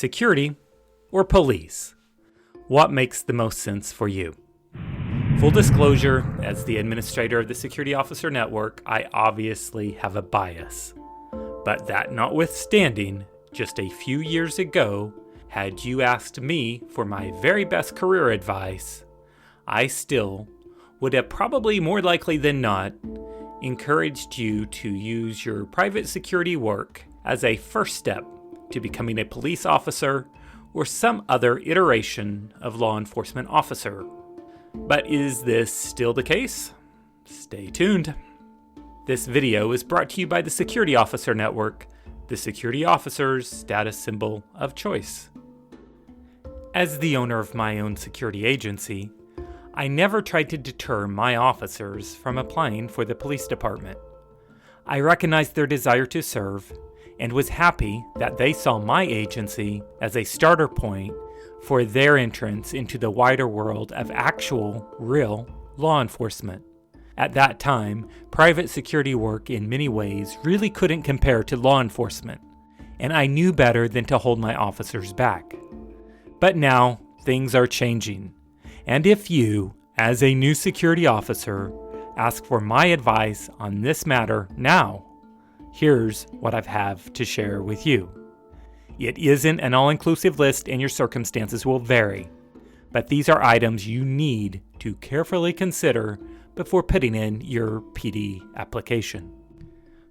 Security or police? What makes the most sense for you? Full disclosure, as the administrator of the Security Officer Network, I obviously have a bias. But that notwithstanding, just a few years ago, had you asked me for my very best career advice, I still would have probably more likely than not encouraged you to use your private security work as a first step to becoming a police officer or some other iteration of law enforcement officer. But is this still the case? Stay tuned. This video is brought to you by the Security Officer Network, the security officer's status symbol of choice. As the owner of my own security agency, I never tried to deter my officers from applying for the police department. I recognized their desire to serve and was happy that they saw my agency as a starter point for their entrance into the wider world of actual, real law enforcement. At that time, private security work in many ways really couldn't compare to law enforcement, and I knew better than to hold my officers back. But now, things are changing, and if you, as a new security officer, ask for my advice on this matter now, here's what I have to share with you. It isn't an all-inclusive list and your circumstances will vary, but these are items you need to carefully consider before putting in your PD application.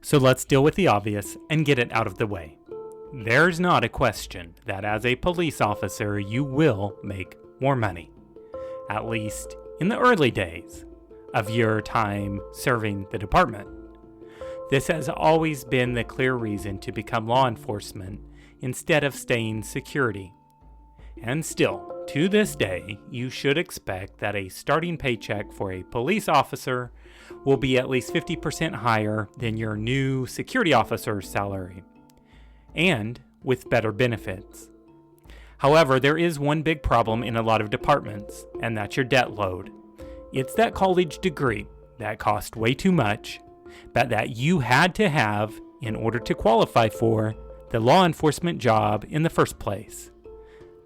So let's deal with the obvious and get it out of the way. There's not a question that as a police officer you will make more money, at least in the early days of your time serving the department. This has always been the clear reason to become law enforcement instead of staying security. And still, to this day, you should expect that a starting paycheck for a police officer will be at least 50% higher than your new security officer's salary, and with better benefits. However, there is one big problem in a lot of departments, and that's your debt load. It's that college degree that cost way too much, but that you had to have in order to qualify for the law enforcement job in the first place.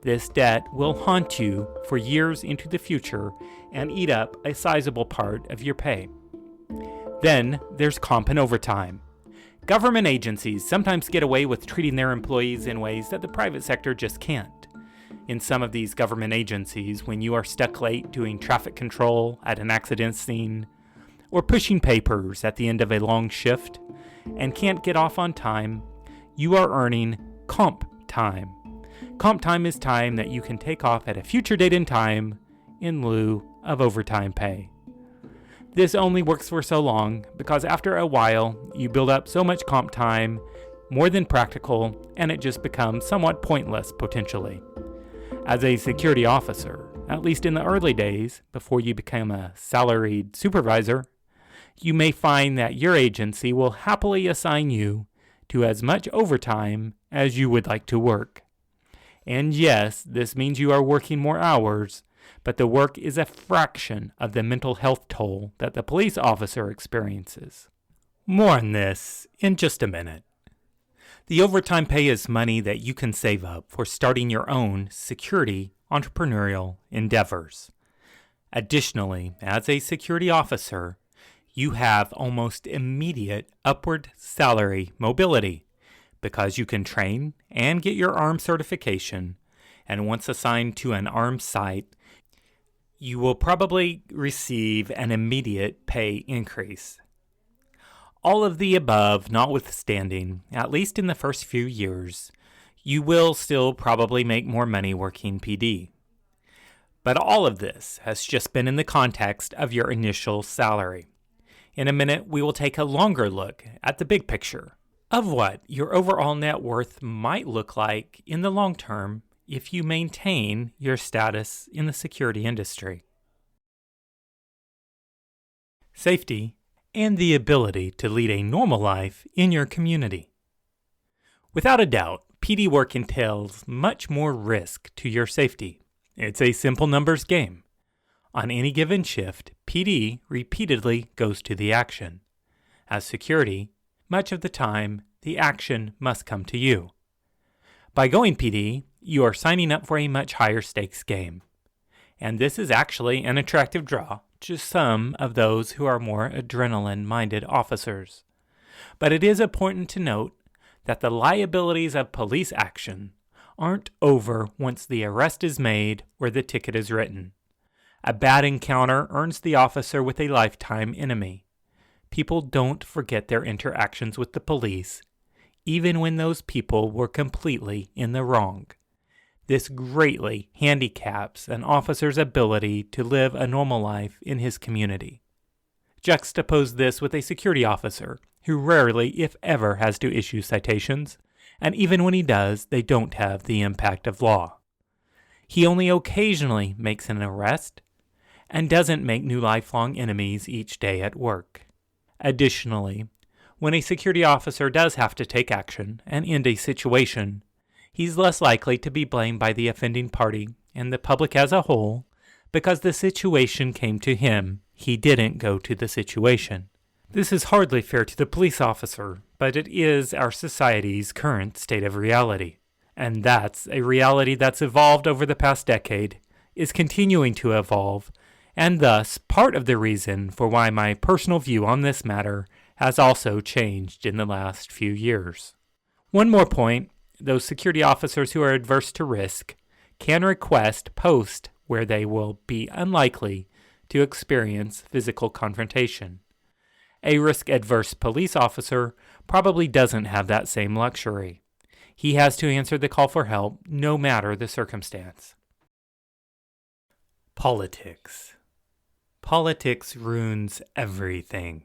This debt will haunt you for years into the future and eat up a sizable part of your pay. Then there's comp and overtime. Government agencies sometimes get away with treating their employees in ways that the private sector just can't. In some of these government agencies, when you are stuck late doing traffic control at an accident scene, or pushing papers at the end of a long shift, and can't get off on time, you are earning comp time. Comp time is time that you can take off at a future date and time in lieu of overtime pay. This only works for so long because after a while, you build up so much comp time, more than practical, and it just becomes somewhat pointless potentially. As a security officer, at least in the early days, before you become a salaried supervisor, you may find that your agency will happily assign you to as much overtime as you would like to work. And yes, this means you are working more hours, but the work is a fraction of the mental health toll that the police officer experiences. More on this in just a minute. The overtime pay is money that you can save up for starting your own security entrepreneurial endeavors. Additionally, as a security officer, you have almost immediate upward salary mobility because you can train and get your ARM certification, and once assigned to an ARM site, you will probably receive an immediate pay increase. All of the above notwithstanding, at least in the first few years, you will still probably make more money working PD. But all of this has just been in the context of your initial salary. In a minute, we will take a longer look at the big picture of what your overall net worth might look like in the long term if you maintain your status in the security industry. Safety and the ability to lead a normal life in your community. Without a doubt, PD work entails much more risk to your safety. It's a simple numbers game. On any given shift, PD repeatedly goes to the action. As security, much of the time, the action must come to you. By going PD, you are signing up for a much higher stakes game. And this is actually an attractive draw to some of those who are more adrenaline-minded officers. But it is important to note that the liabilities of police action aren't over once the arrest is made or the ticket is written. A bad encounter earns the officer with a lifetime enemy. People don't forget their interactions with the police, even when those people were completely in the wrong. This greatly handicaps an officer's ability to live a normal life in his community. Juxtapose this with a security officer who rarely, if ever, has to issue citations, and even when he does, they don't have the impact of law. He only occasionally makes an arrest and doesn't make new lifelong enemies each day at work. Additionally, when a security officer does have to take action and end a situation, he's less likely to be blamed by the offending party and the public as a whole because the situation came to him. He didn't go to the situation. This is hardly fair to the police officer, but it is our society's current state of reality. And that's a reality that's evolved over the past decade, is continuing to evolve, and thus part of the reason for why my personal view on this matter has also changed in the last few years. One more point, those security officers who are adverse to risk can request posts where they will be unlikely to experience physical confrontation. A risk-adverse police officer probably doesn't have that same luxury. He has to answer the call for help no matter the circumstance. Politics. Politics ruins everything.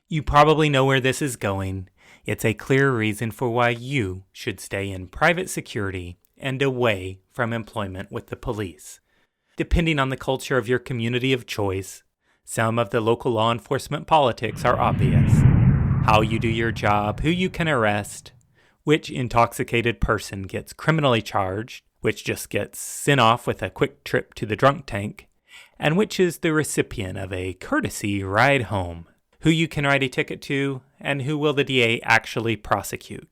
You probably know where this is going. It's a clear reason for why you should stay in private security and away from employment with the police. Depending on the culture of your community of choice, some of the local law enforcement politics are obvious. How you do your job, who you can arrest, which intoxicated person gets criminally charged, which just gets sent off with a quick trip to the drunk tank, and which is the recipient of a courtesy ride home, who you can write a ticket to, and who will the DA actually prosecute,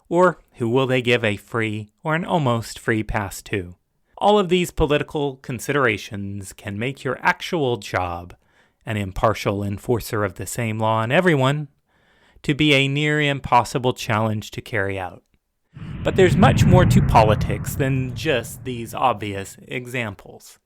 or who will they give a free or an almost free pass to. All of these political considerations can make your actual job, an impartial enforcer of the same law on everyone, to be a near impossible challenge to carry out. But there's much more to politics than just these obvious examples,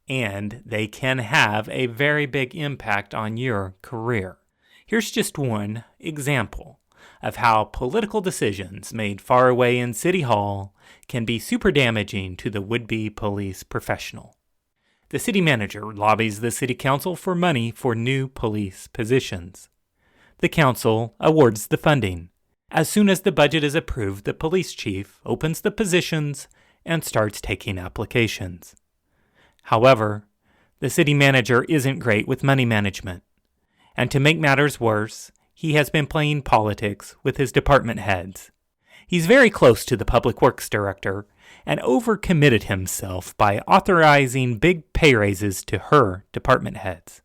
and they can have a very big impact on your career. Here's just one example of how political decisions made far away in City Hall can be super damaging to the would-be police professional. The city manager lobbies the city council for money for new police positions. The council awards the funding. As soon as the budget is approved, the police chief opens the positions and starts taking applications. However, the city manager isn't great with money management. And to make matters worse, he has been playing politics with his department heads. He's very close to the public works director and overcommitted himself by authorizing big pay raises to her department heads.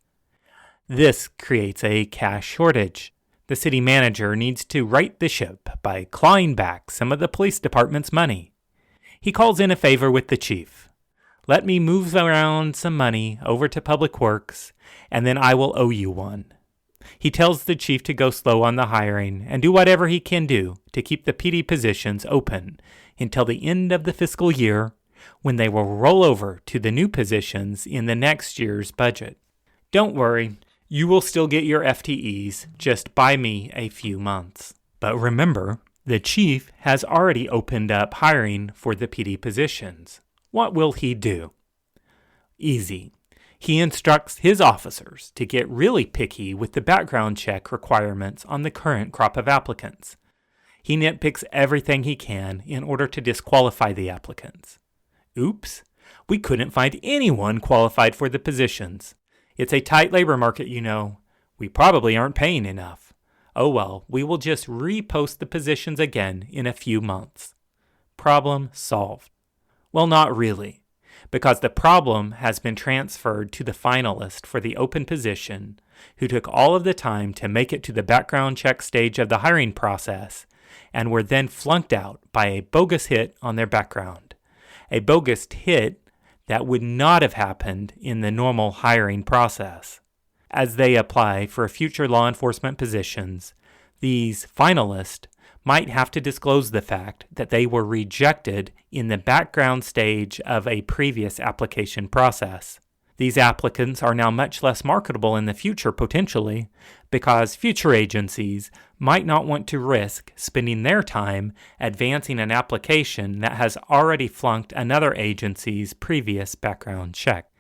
This creates a cash shortage. The city manager needs to right the ship by clawing back some of the police department's money. He calls in a favor with the chief. Let me move around some money over to public works, and then I will owe you one. He tells the chief to go slow on the hiring and do whatever he can do to keep the PD positions open until the end of the fiscal year, when they will roll over to the new positions in the next year's budget. Don't worry, you will still get your FTEs, just buy me a few months. But remember, the chief has already opened up hiring for the PD positions. What will he do? Easy. He instructs his officers to get really picky with the background check requirements on the current crop of applicants. He nitpicks everything he can in order to disqualify the applicants. Oops, we couldn't find anyone qualified for the positions. It's a tight labor market, you know. We probably aren't paying enough. Oh well, we will just repost the positions again in a few months. Problem solved. Well, not really, because the problem has been transferred to the finalist for the open position, who took all of the time to make it to the background check stage of the hiring process and were then flunked out by a bogus hit on their background. A bogus hit that would not have happened in the normal hiring process. As they apply for future law enforcement positions, these finalists might have to disclose the fact that they were rejected in the background stage of a previous application process. These applicants are now much less marketable in the future potentially because future agencies might not want to risk spending their time advancing an application that has already flunked another agency's previous background check.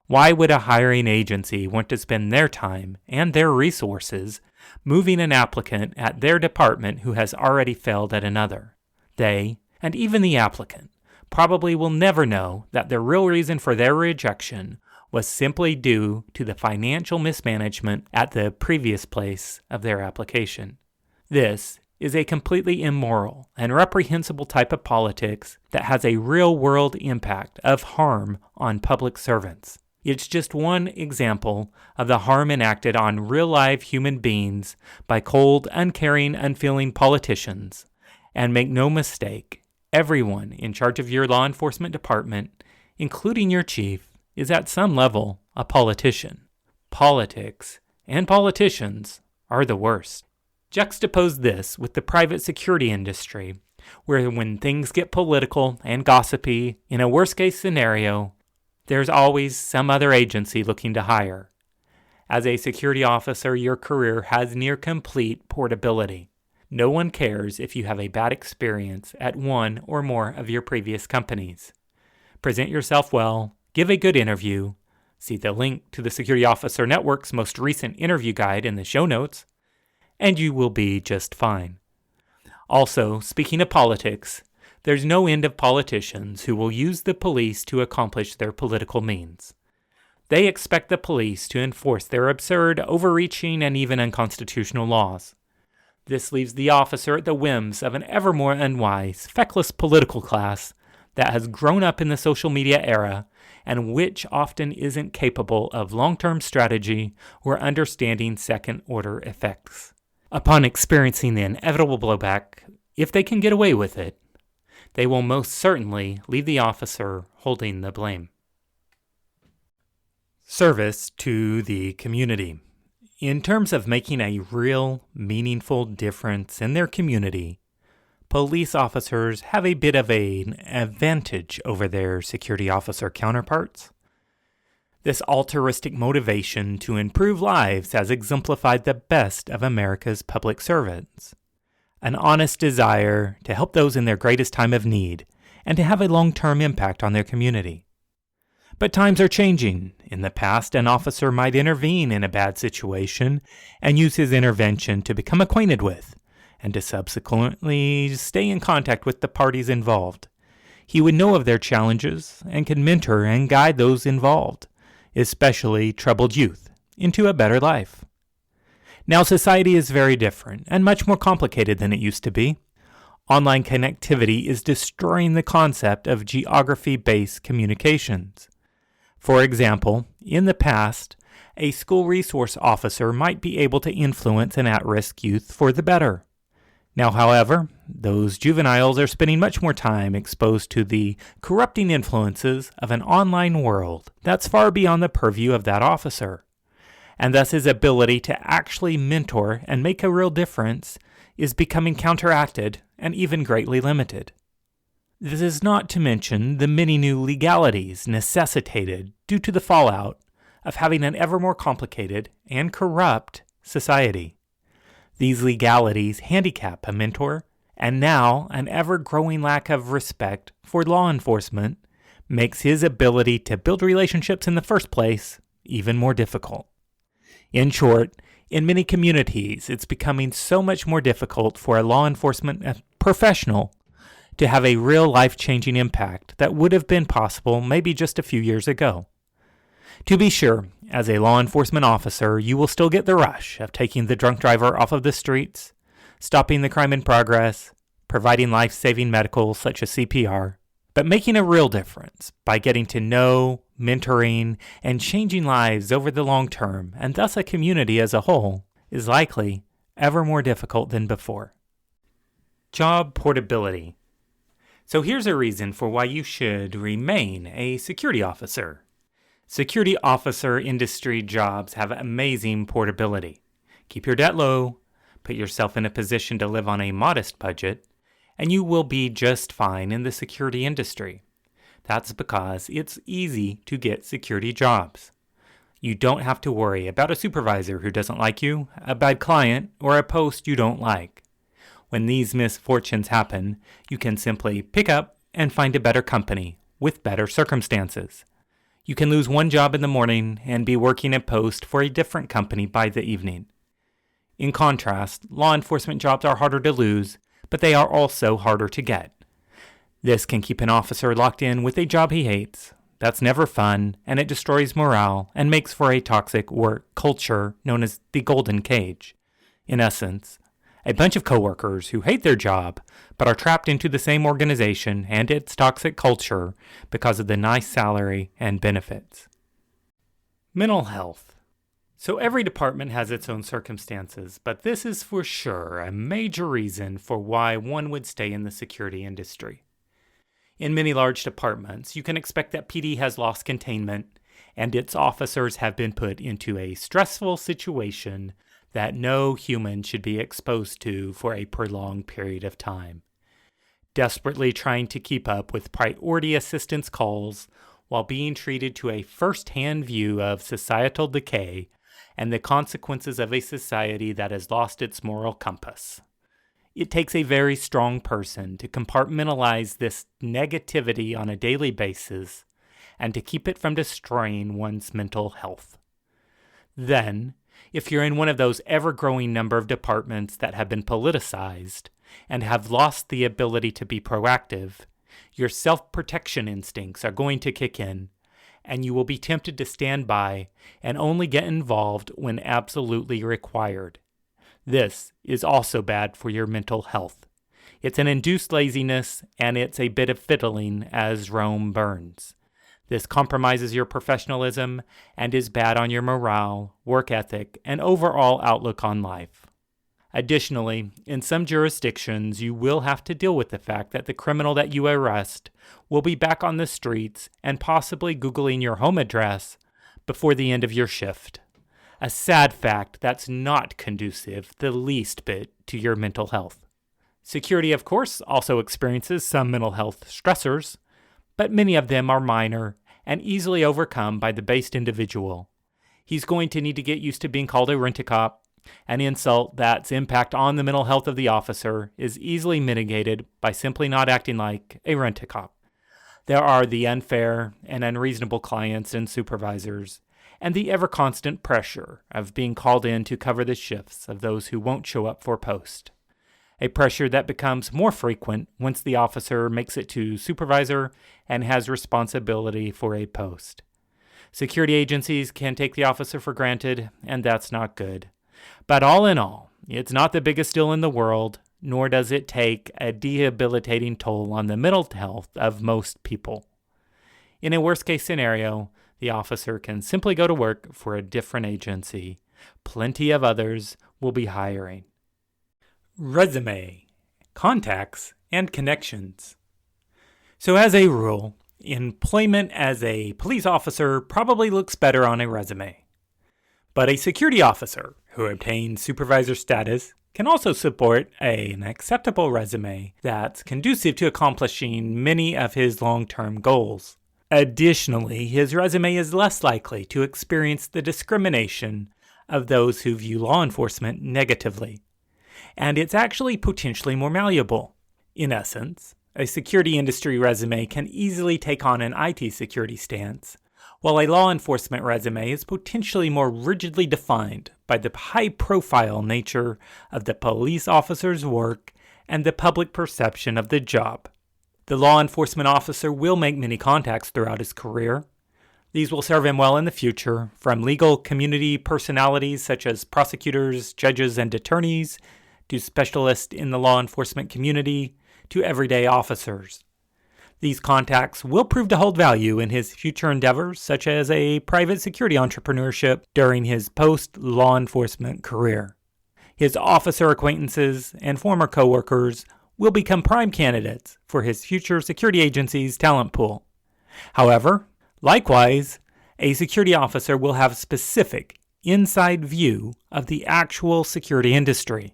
Why would a hiring agency want to spend their time and their resources moving an applicant at their department who has already failed at another? They, and even the applicant, probably will never know that the real reason for their rejection was simply due to the financial mismanagement at the previous place of their application. This is a completely immoral and reprehensible type of politics that has a real-world impact of harm on public servants. It's just one example of the harm enacted on real-life human beings by cold, uncaring, unfeeling politicians. And make no mistake, everyone in charge of your law enforcement department, including your chief, is at some level a politician. Politics and politicians are the worst. Juxtapose this with the private security industry, where when things get political and gossipy, in a worst-case scenario, there's always some other agency looking to hire. As a security officer, your career has near complete portability. No one cares if you have a bad experience at one or more of your previous companies. Present yourself well, give a good interview, see the link to the Security Officer Network's most recent interview guide in the show notes, and you will be just fine. Also, speaking of politics, there's no end of politicians who will use the police to accomplish their political means. They expect the police to enforce their absurd, overreaching, and even unconstitutional laws. This leaves the officer at the whims of an ever more unwise, feckless political class that has grown up in the social media era and which often isn't capable of long-term strategy or understanding second-order effects. Upon experiencing the inevitable blowback, if they can get away with it, they will most certainly leave the officer holding the blame. Service to the community. In terms of making a real, meaningful difference in their community, police officers have a bit of an advantage over their security officer counterparts. This altruistic motivation to improve lives has exemplified the best of America's public servants. An honest desire to help those in their greatest time of need and to have a long-term impact on their community. But times are changing. In the past, an officer might intervene in a bad situation and use his intervention to become acquainted with and to subsequently stay in contact with the parties involved. He would know of their challenges and could mentor and guide those involved, especially troubled youth, into a better life. Now society is very different and much more complicated than it used to be. Online connectivity is destroying the concept of geography-based communications. For example, in the past, a school resource officer might be able to influence an at-risk youth for the better. Now, however, those juveniles are spending much more time exposed to the corrupting influences of an online world that's far beyond the purview of that officer, and thus his ability to actually mentor and make a real difference is becoming counteracted and even greatly limited. This is not to mention the many new legalities necessitated due to the fallout of having an ever more complicated and corrupt society. These legalities handicap a mentor, and now an ever-growing lack of respect for law enforcement makes his ability to build relationships in the first place even more difficult. In short, in many communities, it's becoming so much more difficult for a law enforcement professional to have a real life-changing impact that would have been possible maybe just a few years ago. To be sure, as a law enforcement officer, you will still get the rush of taking the drunk driver off of the streets, stopping the crime in progress, providing life-saving medical such as CPR, but making a real difference by getting to know, mentoring, and changing lives over the long term, and thus a community as a whole, is likely ever more difficult than before. Job portability. So here's a reason for why you should remain a security officer. Security officer industry jobs have amazing portability. Keep your debt low, put yourself in a position to live on a modest budget, and you will be just fine in the security industry. That's because it's easy to get security jobs. You don't have to worry about a supervisor who doesn't like you, a bad client, or a post you don't like. When these misfortunes happen, you can simply pick up and find a better company with better circumstances. You can lose one job in the morning and be working a post for a different company by the evening. In contrast, law enforcement jobs are harder to lose, but they are also harder to get. This can keep an officer locked in with a job he hates. That's never fun, and it destroys morale and makes for a toxic work culture known as the golden cage. In essence, a bunch of coworkers who hate their job but are trapped into the same organization and its toxic culture because of the nice salary and benefits. Mental health. So every department has its own circumstances, but this is for sure a major reason for why one would stay in the security industry. In many large departments, you can expect that PD has lost containment and its officers have been put into a stressful situation that no human should be exposed to for a prolonged period of time. Desperately trying to keep up with priority assistance calls while being treated to a first-hand view of societal decay and the consequences of a society that has lost its moral compass. It takes a very strong person to compartmentalize this negativity on a daily basis and to keep it from destroying one's mental health. Then, if you're in one of those ever-growing number of departments that have been politicized and have lost the ability to be proactive, your self-protection instincts are going to kick in, and you will be tempted to stand by and only get involved when absolutely required. This is also bad for your mental health. It's an induced laziness, and it's a bit of fiddling as Rome burns. This compromises your professionalism and is bad on your morale, work ethic, and overall outlook on life. Additionally, in some jurisdictions, you will have to deal with the fact that the criminal that you arrest will be back on the streets and possibly Googling your home address before the end of your shift. A sad fact that's not conducive the least bit to your mental health. Security, of course, also experiences some mental health stressors, but many of them are minor and easily overcome by the based individual. He's going to need to get used to being called a rent-a-cop, an insult that's impact on the mental health of the officer is easily mitigated by simply not acting like a rent-a-cop. There are the unfair and unreasonable clients and supervisors, and the ever-constant pressure of being called in to cover the shifts of those who won't show up for post. A pressure that becomes more frequent once the officer makes it to supervisor and has responsibility for a post. Security agencies can take the officer for granted, and that's not good. But all in all, it's not the biggest deal in the world, nor does it take a debilitating toll on the mental health of most people. In a worst-case scenario, the officer can simply go to work for a different agency. Plenty of others will be hiring. Resume, contacts, and connections. So as a rule, employment as a police officer probably looks better on a resume. But a security officer who obtains supervisor status can also support an acceptable resume that's conducive to accomplishing many of his long-term goals. Additionally, his resume is less likely to experience the discrimination of those who view law enforcement negatively. And it's actually potentially more malleable. In essence, a security industry resume can easily take on an IT security stance, while a law enforcement resume is potentially more rigidly defined by the high-profile nature of the police officer's work and the public perception of the job. The law enforcement officer will make many contacts throughout his career. These will serve him well in the future, from legal community personalities such as prosecutors, judges, and attorneys, to specialists in the law enforcement community, to everyday officers. These contacts will prove to hold value in his future endeavors, such as a private security entrepreneurship during his post-law enforcement career. His officer acquaintances and former coworkers will become prime candidates for his future security agency's talent pool. However, likewise, a security officer will have specific inside view of the actual security industry.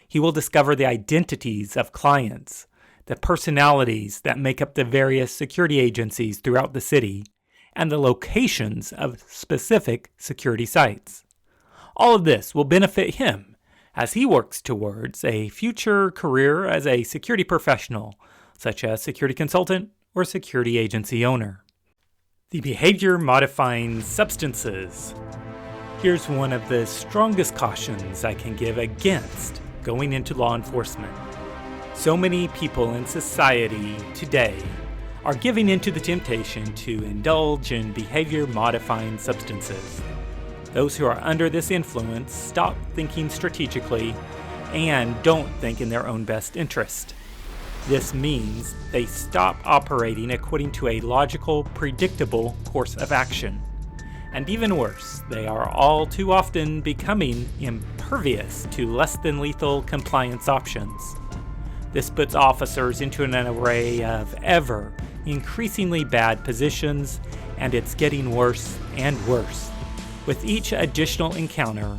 He will discover the identities of clients, the personalities that make up the various security agencies throughout the city, and the locations of specific security sites. All of this will benefit him as he works towards a future career as a security professional, such as security consultant or security agency owner. The behavior-modifying substances. Here's one of the strongest cautions I can give against going into law enforcement. So many people in society today are giving into the temptation to indulge in behavior-modifying substances. Those who are under this influence stop thinking strategically and don't think in their own best interest. This means they stop operating according to a logical, predictable course of action. And even worse, they are all too often becoming impervious to less than lethal compliance options. This puts officers into an array of ever increasingly bad positions, and it's getting worse and worse. With each additional encounter,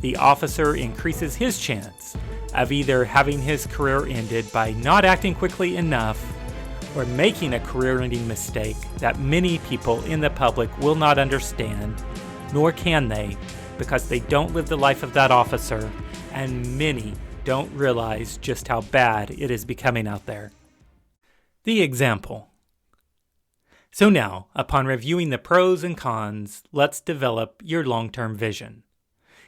the officer increases his chance of either having his career ended by not acting quickly enough or making a career-ending mistake that many people in the public will not understand, nor can they, because they don't live the life of that officer, and many don't realize just how bad it is becoming out there. The example. So now, upon reviewing the pros and cons, let's develop your long-term vision.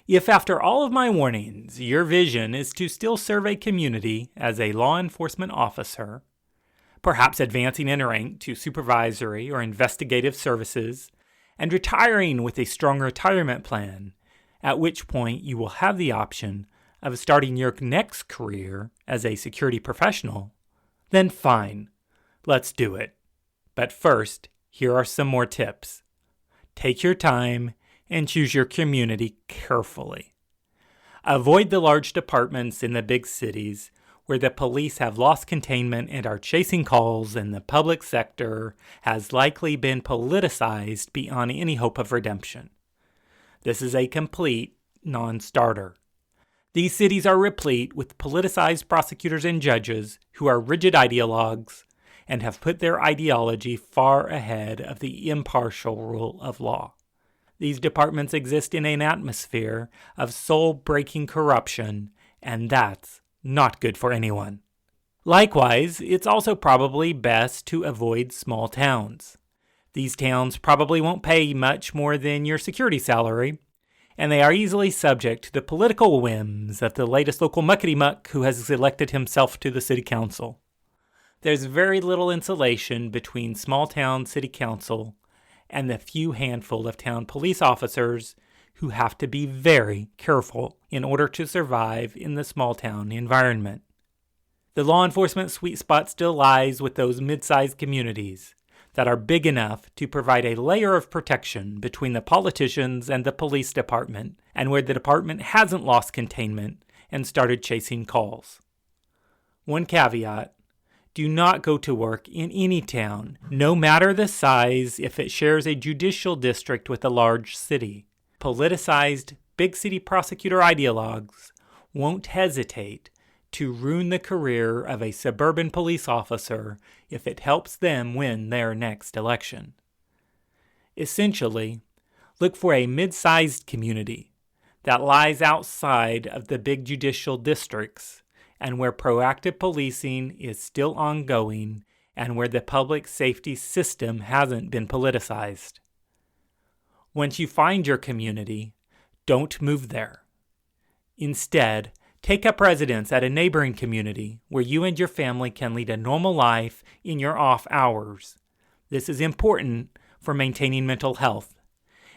If after all of my warnings, your vision is to still serve a community as a law enforcement officer, perhaps advancing in rank to supervisory or investigative services, and retiring with a strong retirement plan, at which point you will have the option of starting your next career as a security professional, then fine, let's do it. But first, here are some more tips. Take your time and choose your community carefully. Avoid the large departments in the big cities where the police have lost containment and are chasing calls, and the public sector has likely been politicized beyond any hope of redemption. This is a complete non-starter. These cities are replete with politicized prosecutors and judges who are rigid ideologues and have put their ideology far ahead of the impartial rule of law. These departments exist in an atmosphere of soul-breaking corruption, and that's not good for anyone. Likewise, it's also probably best to avoid small towns. These towns probably won't pay much more than your security salary, and they are easily subject to the political whims of the latest local muckety-muck who has elected himself to the city council. There's very little insulation between small-town city council and the few handful of town police officers who have to be very careful in order to survive in the small-town environment. The law enforcement sweet spot still lies with those mid-sized communities that are big enough to provide a layer of protection between the politicians and the police department, and where the department hasn't lost containment and started chasing calls. One caveat: do not go to work in any town, no matter the size, if it shares a judicial district with a large city. Politicized big city prosecutor ideologues won't hesitate to ruin the career of a suburban police officer if it helps them win their next election. Essentially, look for a mid-sized community that lies outside of the big judicial districts and where proactive policing is still ongoing and where the public safety system hasn't been politicized. Once you find your community, don't move there. Instead, take up residence at a neighboring community where you and your family can lead a normal life in your off hours. This is important for maintaining mental health.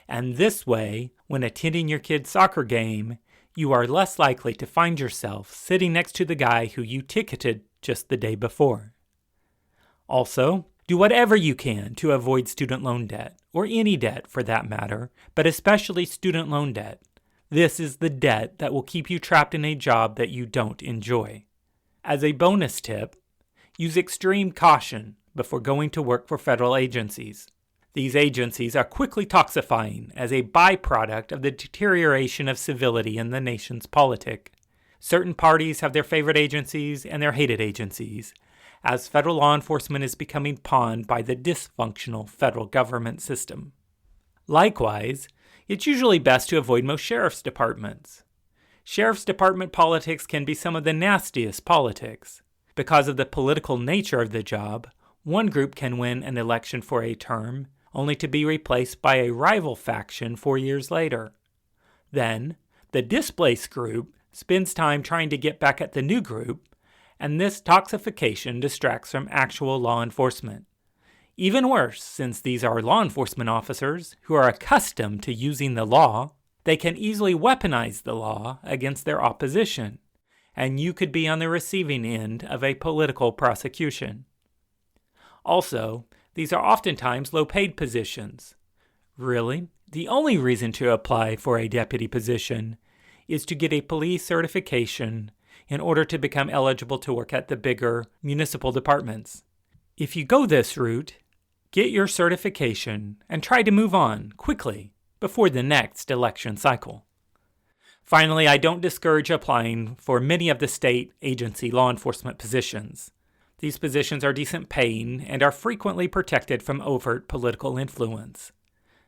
And this way, when attending your kid's soccer game, you are less likely to find yourself sitting next to the guy who you ticketed just the day before. Also, do whatever you can to avoid student loan debt, or any debt for that matter, but especially student loan debt. This is the debt that will keep you trapped in a job that you don't enjoy. As a bonus tip, use extreme caution before going to work for federal agencies. These agencies are quickly toxifying as a byproduct of the deterioration of civility in the nation's politic. Certain parties have their favorite agencies and their hated agencies, as federal law enforcement is becoming pawned by the dysfunctional federal government system. Likewise, it's usually best to avoid most sheriff's departments. Sheriff's department politics can be some of the nastiest politics. Because of the political nature of the job, one group can win an election for a term, only to be replaced by a rival faction 4 years later. Then, the displaced group spends time trying to get back at the new group, and this toxification distracts from actual law enforcement. Even worse, since these are law enforcement officers who are accustomed to using the law, they can easily weaponize the law against their opposition, and you could be on the receiving end of a political prosecution. Also, these are oftentimes low-paid positions. Really, the only reason to apply for a deputy position is to get a police certification in order to become eligible to work at the bigger municipal departments. If you go this route, get your certification and try to move on quickly before the next election cycle. Finally, I don't discourage applying for many of the state agency law enforcement positions. These positions are decent paying and are frequently protected from overt political influence.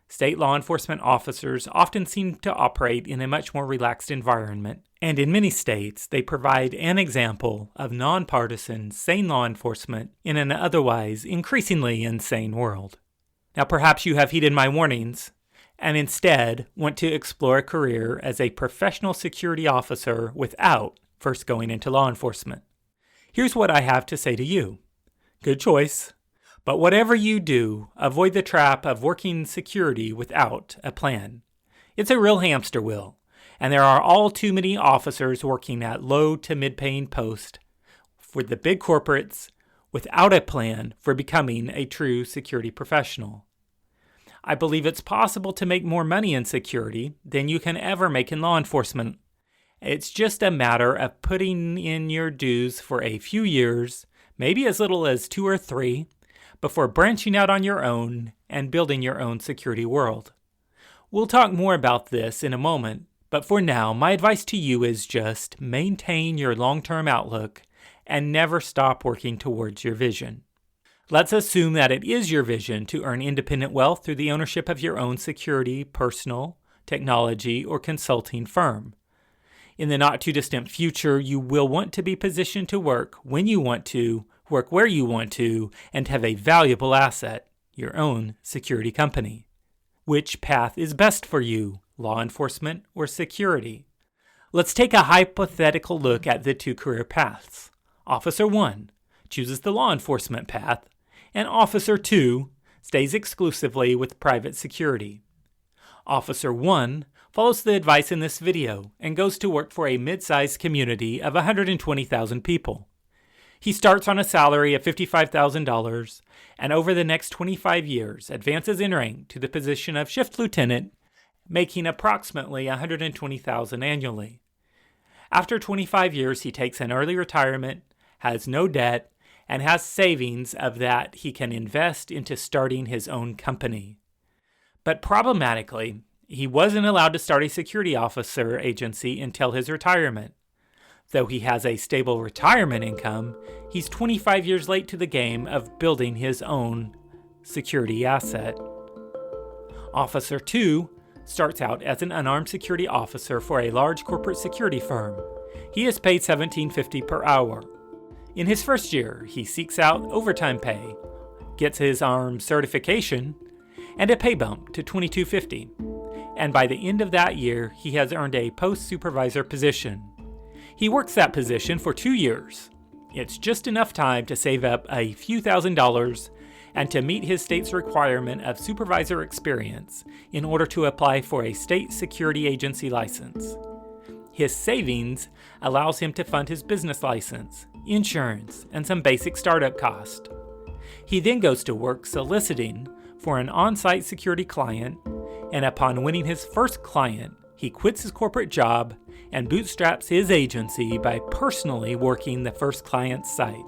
State law enforcement officers often seem to operate in a much more relaxed environment, and in many states, they provide an example of nonpartisan, sane law enforcement in an otherwise increasingly insane world. Now, perhaps you have heeded my warnings, and instead want to explore a career as a professional security officer without first going into law enforcement. Here's what I have to say to you. Good choice. But whatever you do, avoid the trap of working security without a plan. It's a real hamster wheel, and there are all too many officers working at low to mid-paying posts for the big corporates without a plan for becoming a true security professional. I believe it's possible to make more money in security than you can ever make in law enforcement. It's just a matter of putting in your dues for a few years, maybe as little as 2 or 3, before branching out on your own and building your own security world. We'll talk more about this in a moment, but for now, my advice to you is just maintain your long-term outlook and never stop working towards your vision. Let's assume that it is your vision to earn independent wealth through the ownership of your own security, personal, technology, or consulting firm. In the not-too-distant future, you will want to be positioned to work when you want to, work where you want to, and have a valuable asset, your own security company. Which path is best for you, law enforcement or security? Let's take a hypothetical look at the 2 career paths. Officer 1 chooses the law enforcement path, and Officer 2 stays exclusively with private security. Officer 1 follows the advice in this video and goes to work for a mid-sized community of 120,000 people. He starts on a salary of $55,000 and over the next 25 years advances in rank to the position of shift lieutenant, making approximately $120,000 annually. After 25 years, he takes an early retirement, has no debt, and has savings of that he can invest into starting his own company. But problematically, he wasn't allowed to start a security officer agency until his retirement. Though he has a stable retirement income, he's 25 years late to the game of building his own security asset. Officer 2 starts out as an unarmed security officer for a large corporate security firm. He is paid $17.50 per hour. In his first year, he seeks out overtime pay, gets his armed certification, and a pay bump to $22.50. And by the end of that year, he has earned a post-supervisor position. He works that position for 2 years. It's just enough time to save up a few $1,000s and to meet his state's requirement of supervisor experience in order to apply for a state security agency license. His savings allows him to fund his business license, insurance, and some basic startup cost. He then goes to work soliciting for an on-site security client, and upon winning his first client, he quits his corporate job and bootstraps his agency by personally working the first client's site.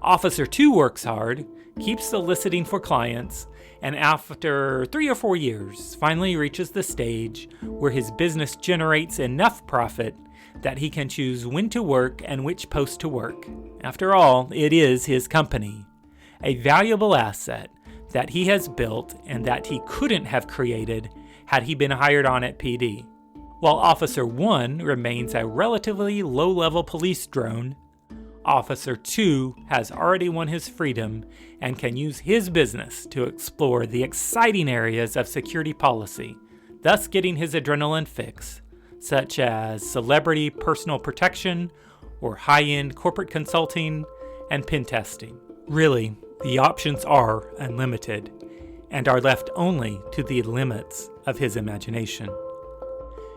Officer 2 works hard, keeps soliciting for clients, and after 3 or 4 years, finally reaches the stage where his business generates enough profit that he can choose when to work and which post to work. After all, it is his company, a valuable asset that he has built and that he couldn't have created had he been hired on at PD. While Officer 1 remains a relatively low-level police drone, Officer 2 has already won his freedom and can use his business to explore the exciting areas of security policy, thus getting his adrenaline fix, such as celebrity personal protection or high-end corporate consulting and pen testing. Really, the options are unlimited and are left only to the limits of his imagination.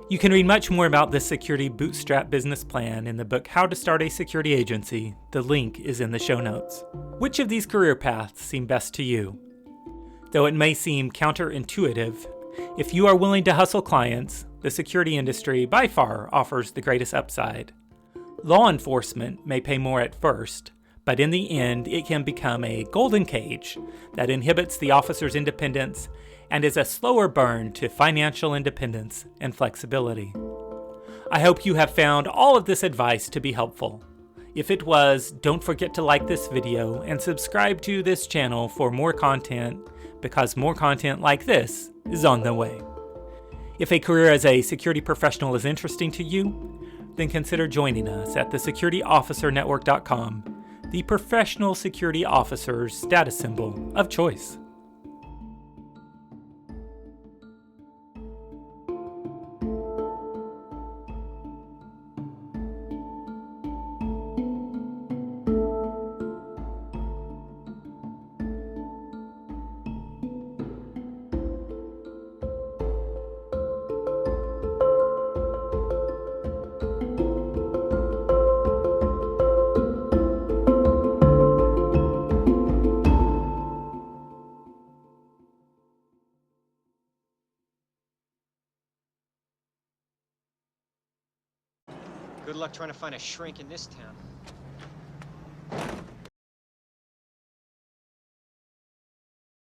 You can read much more about this security bootstrap business plan in the book How to Start a Security Agency. The link is in the show notes. Which of these career paths seem best to you? Though it may seem counterintuitive, if you are willing to hustle clients, the security industry by far offers the greatest upside. Law enforcement may pay more at first, but in the end it can become a golden cage that inhibits the officer's independence and is a slower burn to financial independence and flexibility. I hope you have found all of this advice to be helpful. If it was, don't forget to like this video and subscribe to this channel for more content, because more content like this is on the way. If a career as a security professional is interesting to you, then consider joining us at thesecurityofficernetwork.com, the professional security officer's status symbol of choice. Good luck trying to find a shrink in this town.